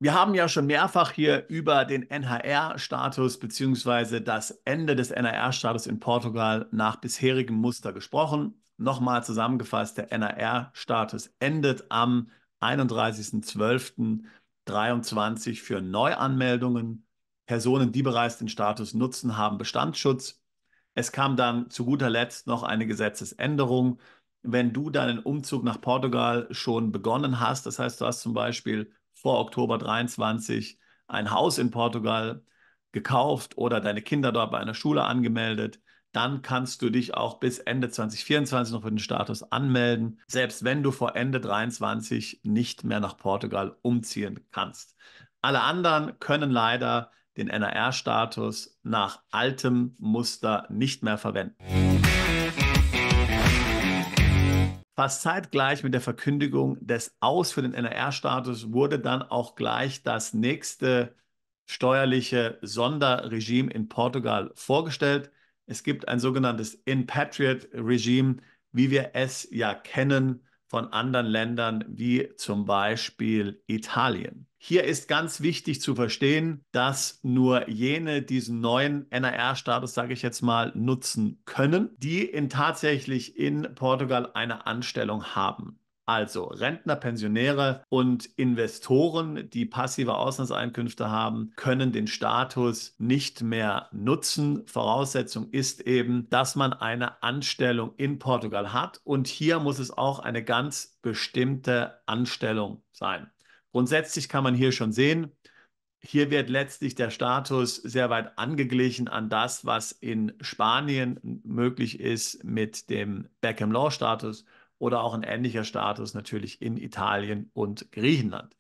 Wir haben ja schon mehrfach hier über den NHR-Status bzw. das Ende des NHR-Status in Portugal nach bisherigem Muster gesprochen. Nochmal zusammengefasst, der NHR-Status endet am 31.12.23 für Neuanmeldungen. Personen, die bereits den Status nutzen, haben Bestandsschutz. Es kam dann zu guter Letzt noch eine Gesetzesänderung. Wenn du deinen Umzug nach Portugal schon begonnen hast, das heißt, du hast zum Beispiel vor Oktober 23 ein Haus in Portugal gekauft oder deine Kinder dort bei einer Schule angemeldet, dann kannst du dich auch bis Ende 2024 noch für den Status anmelden, selbst wenn du vor Ende 23 nicht mehr nach Portugal umziehen kannst. Alle anderen können leider den NRR-Status nach altem Muster nicht mehr verwenden. Fast zeitgleich mit der Verkündigung des Aus für den NRR-Status wurde dann auch gleich das nächste steuerliche Sonderregime in Portugal vorgestellt. Es gibt ein sogenanntes In-Patriot-Regime, wie wir es ja kennen von anderen Ländern, wie zum Beispiel Italien. Hier ist ganz wichtig zu verstehen, dass nur jene diesen neuen NRR-Status, sage ich jetzt mal, nutzen können, die tatsächlich in Portugal eine Anstellung haben. Also Rentner, Pensionäre und Investoren, die passive Auslandseinkünfte haben, können den Status nicht mehr nutzen. Voraussetzung ist eben, dass man eine Anstellung in Portugal hat. Und hier muss es auch eine ganz bestimmte Anstellung sein. Grundsätzlich kann man hier schon sehen, hier wird letztlich der Status sehr weit angeglichen an das, was in Spanien möglich ist mit dem Back-in-Law-Status oder auch ein ähnlicher Status natürlich in Italien und Griechenland.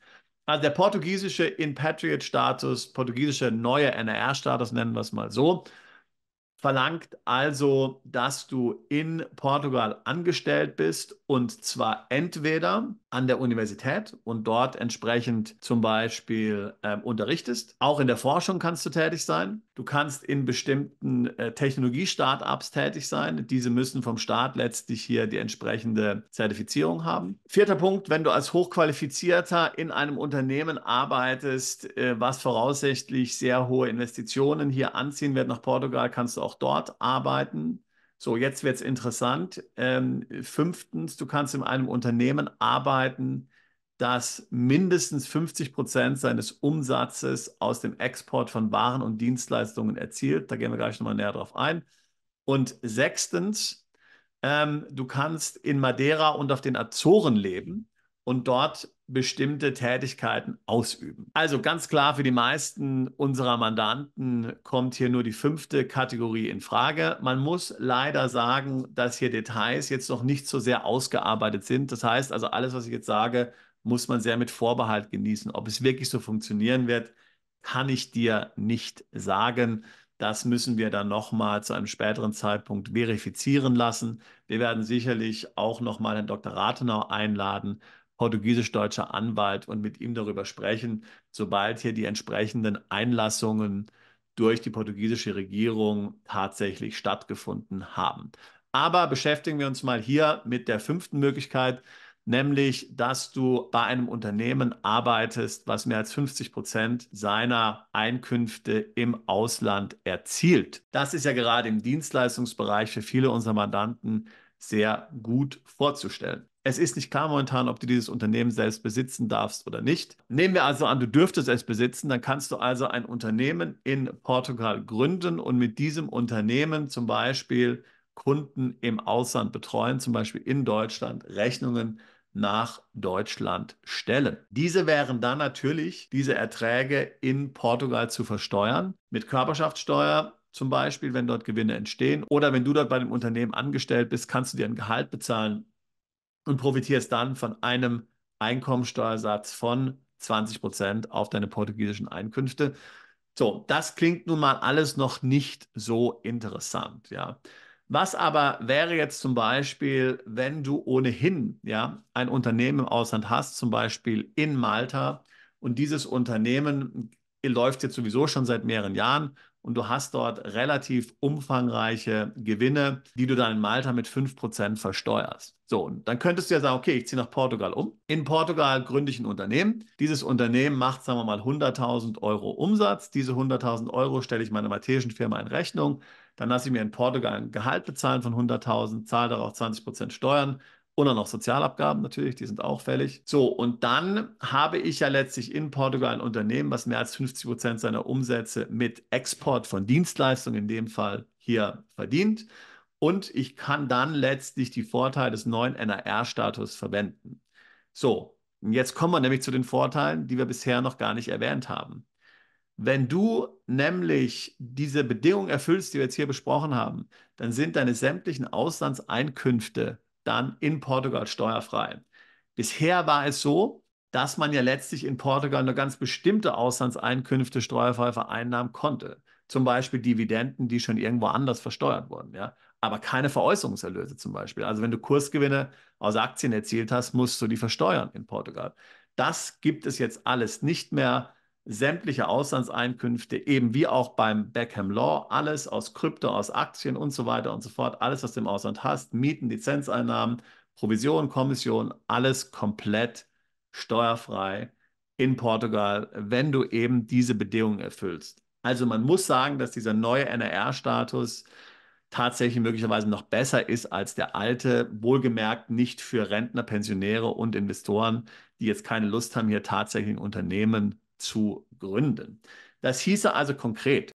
Also der portugiesische In-Patriot-Status, portugiesische neue NRR-Status, nennen wir es mal so, verlangt also, dass du in Portugal angestellt bist und zwar entweder an der Universität und dort entsprechend zum Beispiel unterrichtest. Auch in der Forschung kannst du tätig sein. Du kannst in bestimmten Technologie-Startups tätig sein. Diese müssen vom Staat letztlich hier die entsprechende Zertifizierung haben. Vierter Punkt, wenn du als Hochqualifizierter in einem Unternehmen arbeitest, was voraussichtlich sehr hohe Investitionen hier anziehen wird nach Portugal, kannst du auch dort arbeiten. So, jetzt wird es interessant. Fünftens, du kannst in einem Unternehmen arbeiten, das mindestens 50% seines Umsatzes aus dem Export von Waren und Dienstleistungen erzielt. Da gehen wir gleich nochmal näher drauf ein. Und sechstens, du kannst in Madeira und auf den Azoren leben und dort bestimmte Tätigkeiten ausüben. Also ganz klar, für die meisten unserer Mandanten kommt hier nur die fünfte Kategorie in Frage. Man muss leider sagen, dass hier Details jetzt noch nicht so sehr ausgearbeitet sind. Das heißt also, alles, was ich jetzt sage, muss man sehr mit Vorbehalt genießen. Ob es wirklich so funktionieren wird, kann ich dir nicht sagen. Das müssen wir dann nochmal zu einem späteren Zeitpunkt verifizieren lassen. Wir werden sicherlich auch nochmal Herrn Dr. Rathenau einladen, portugiesisch-deutscher Anwalt, und mit ihm darüber sprechen, sobald hier die entsprechenden Einlassungen durch die portugiesische Regierung tatsächlich stattgefunden haben. Aber beschäftigen wir uns mal hier mit der fünften Möglichkeit, nämlich, dass du bei einem Unternehmen arbeitest, was mehr als 50% seiner Einkünfte im Ausland erzielt. Das ist ja gerade im Dienstleistungsbereich für viele unserer Mandanten sehr gut vorzustellen. Es ist nicht klar momentan, ob du dieses Unternehmen selbst besitzen darfst oder nicht. Nehmen wir also an, du dürftest es besitzen, dann kannst du also ein Unternehmen in Portugal gründen und mit diesem Unternehmen zum Beispiel Kunden im Ausland betreuen, zum Beispiel in Deutschland, Rechnungen nach Deutschland stellen. Diese wären dann natürlich, diese Erträge in Portugal zu versteuern, mit Körperschaftssteuer zum Beispiel, wenn dort Gewinne entstehen. Oder wenn du dort bei dem Unternehmen angestellt bist, kannst du dir ein Gehalt bezahlen und profitierst dann von einem Einkommensteuersatz von 20% auf deine portugiesischen Einkünfte. So, das klingt nun mal alles noch nicht so interessant, ja. Was aber wäre jetzt zum Beispiel, wenn du ohnehin, ja, ein Unternehmen im Ausland hast, zum Beispiel in Malta, und dieses Unternehmen läuft jetzt sowieso schon seit mehreren Jahren und du hast dort relativ umfangreiche Gewinne, die du dann in Malta mit 5% versteuerst. So, und dann könntest du ja sagen, okay, ich ziehe nach Portugal um. In Portugal gründe ich ein Unternehmen. Dieses Unternehmen macht, sagen wir mal, 100.000 Euro Umsatz. Diese 100.000 Euro stelle ich meiner maltesischen Firma in Rechnung. Dann lasse ich mir in Portugal ein Gehalt bezahlen von 100.000, zahle darauf 20% Steuern. Und dann noch Sozialabgaben natürlich, die sind auch fällig. So, und dann habe ich ja letztlich in Portugal ein Unternehmen, was mehr als 50% seiner Umsätze mit Export von Dienstleistungen in dem Fall hier verdient. Und ich kann dann letztlich die Vorteile des neuen NAR-Status verwenden. So, und jetzt kommen wir nämlich zu den Vorteilen, die wir bisher noch gar nicht erwähnt haben. Wenn du nämlich diese Bedingungen erfüllst, die wir jetzt hier besprochen haben, dann sind deine sämtlichen Auslandseinkünfte dann in Portugal steuerfrei. Bisher war es so, dass man ja letztlich in Portugal nur ganz bestimmte Auslandseinkünfte steuerfrei vereinnahmen konnte. Zum Beispiel Dividenden, die schon irgendwo anders versteuert wurden, ja. Aber keine Veräußerungserlöse zum Beispiel. Also wenn du Kursgewinne aus Aktien erzielt hast, musst du die versteuern in Portugal. Das gibt es jetzt alles nicht mehr. Sämtliche Auslandseinkünfte, eben wie auch beim Beckham Law, alles aus Krypto, aus Aktien und so weiter und so fort, alles, was du im Ausland hast, Mieten, Lizenzeinnahmen, Provision, Kommission, alles komplett steuerfrei in Portugal, wenn du eben diese Bedingungen erfüllst. Also man muss sagen, dass dieser neue NAR-Status tatsächlich möglicherweise noch besser ist als der alte, wohlgemerkt nicht für Rentner, Pensionäre und Investoren, die jetzt keine Lust haben, hier tatsächlich ein Unternehmen zu gründen. Das hieße also konkret,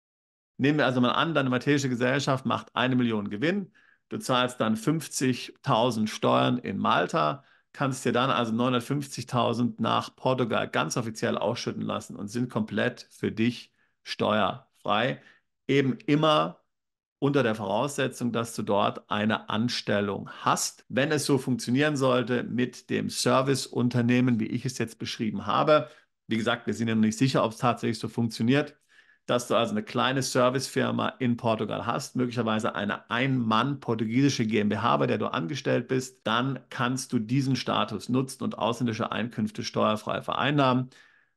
nehmen wir also mal an, deine maltesische Gesellschaft macht 1 Million Gewinn, du zahlst dann 50.000 Steuern in Malta, kannst dir dann also 950.000 nach Portugal ganz offiziell ausschütten lassen und sind komplett für dich steuerfrei. Eben immer unter der Voraussetzung, dass du dort eine Anstellung hast. Wenn es so funktionieren sollte mit dem Serviceunternehmen, wie ich es jetzt beschrieben habe, wie gesagt, wir sind ja noch nicht sicher, ob es tatsächlich so funktioniert, dass du also eine kleine Servicefirma in Portugal hast, möglicherweise eine Ein-Mann-portugiesische GmbH, bei der du angestellt bist, dann kannst du diesen Status nutzen und ausländische Einkünfte steuerfrei vereinnahmen.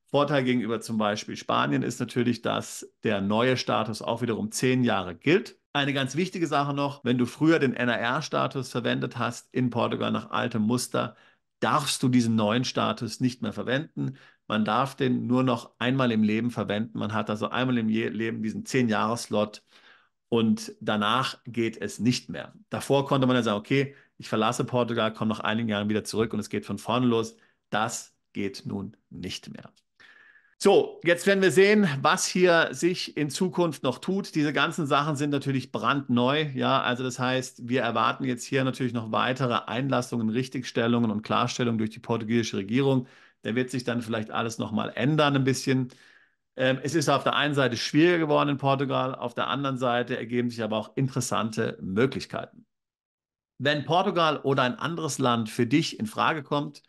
Vorteil gegenüber zum Beispiel Spanien ist natürlich, dass der neue Status auch wiederum 10 Jahre gilt. Eine ganz wichtige Sache noch, wenn du früher den NAR-Status verwendet hast in Portugal nach altem Muster, darfst du diesen neuen Status nicht mehr verwenden. Man darf den nur noch einmal im Leben verwenden. Man hat also einmal im Leben diesen 10-Jahres-Slot und danach geht es nicht mehr. Davor konnte man ja sagen, okay, ich verlasse Portugal, komme nach einigen Jahren wieder zurück und es geht von vorne los. Das geht nun nicht mehr. So, jetzt werden wir sehen, was hier sich in Zukunft noch tut. Diese ganzen Sachen sind natürlich brandneu. Ja, also das heißt, wir erwarten jetzt hier natürlich noch weitere Einlassungen, Richtigstellungen und Klarstellungen durch die portugiesische Regierung. Da wird sich dann vielleicht alles nochmal ändern ein bisschen. Es ist auf der einen Seite schwieriger geworden in Portugal, auf der anderen Seite ergeben sich aber auch interessante Möglichkeiten. Wenn Portugal oder ein anderes Land für dich in Frage kommt,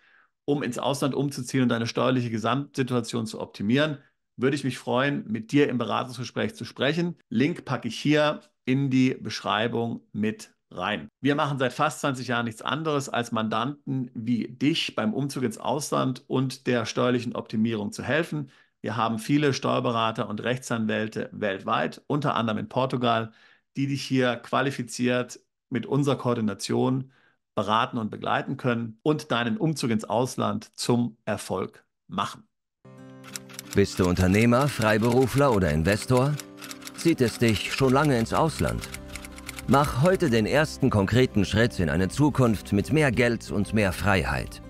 um ins Ausland umzuziehen und deine steuerliche Gesamtsituation zu optimieren, würde ich mich freuen, mit dir im Beratungsgespräch zu sprechen. Link packe ich hier in die Beschreibung mit rein. Wir machen seit fast 20 Jahren nichts anderes, als Mandanten wie dich beim Umzug ins Ausland und der steuerlichen Optimierung zu helfen. Wir haben viele Steuerberater und Rechtsanwälte weltweit, unter anderem in Portugal, die dich hier qualifiziert mit unserer Koordination beraten und begleiten können und deinen Umzug ins Ausland zum Erfolg machen. Bist du Unternehmer, Freiberufler oder Investor? Zieht es dich schon lange ins Ausland? Mach heute den ersten konkreten Schritt in eine Zukunft mit mehr Geld und mehr Freiheit.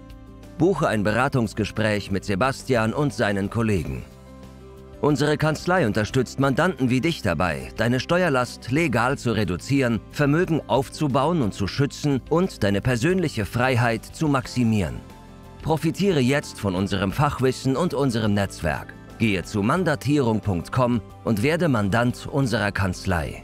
Buche ein Beratungsgespräch mit Sebastian und seinen Kollegen. Unsere Kanzlei unterstützt Mandanten wie dich dabei, deine Steuerlast legal zu reduzieren, Vermögen aufzubauen und zu schützen und deine persönliche Freiheit zu maximieren. Profitiere jetzt von unserem Fachwissen und unserem Netzwerk. Gehe zu mandatierung.com und werde Mandant unserer Kanzlei.